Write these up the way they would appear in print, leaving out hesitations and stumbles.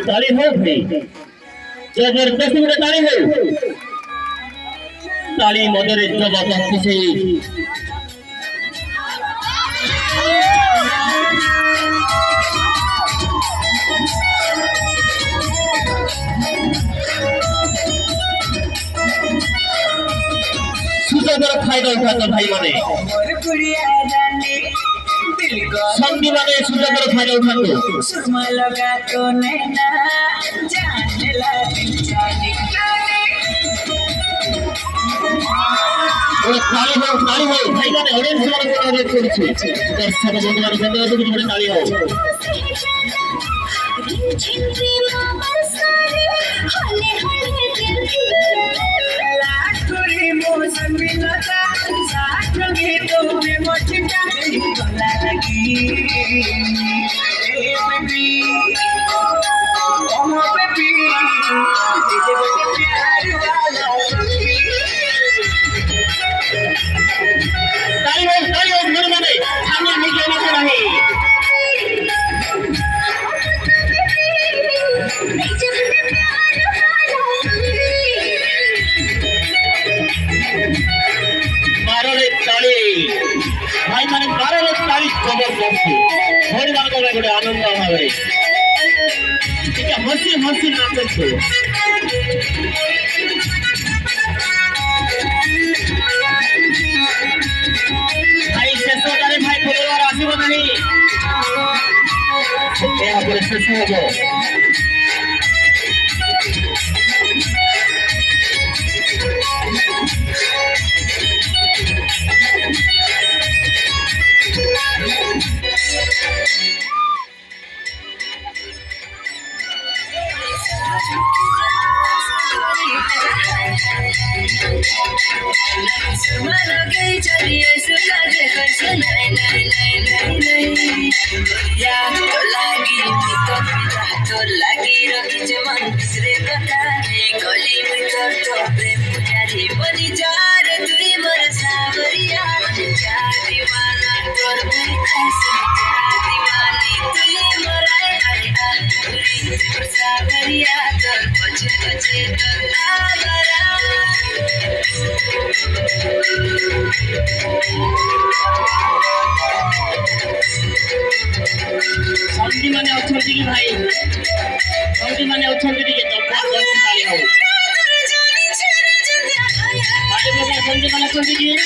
ताली हो भाई जबरदस्ती में ताली हो ताली मदर जबरदस्ती से सुजागर फायदा उठाते भाई माने संगी माने सुजागर फायदा उठाते सुरमा लगा तो नैना जाने लगी जाने और ताली हो भाई माने ऑडियंस वाले को ऑडियंस করছে দর্শক বন্ধুরা বন্ধুরা কিছু করে তালি हो छिंदरी मामा सारे हले हले दिल लाखोरी मौसम मिलता साथ में तो में मचका गला लगी ए बेबी ओ बेबी तेरे बड़े प्यार वाला ताली हो घर में सामने नहीं जाना चाहिए भाई माने 12 तारीख जबरदस्ती भोर मान को गोटे आनंद भावे ठीक है हसी नाचछे भाई शेष करे भाई परिवार आसीबो नहीं यहाँ पर शेष हो संगी माने अच्छी भाई संगी माने अच्छी ताली हो संगी माने अच्छी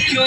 Yo,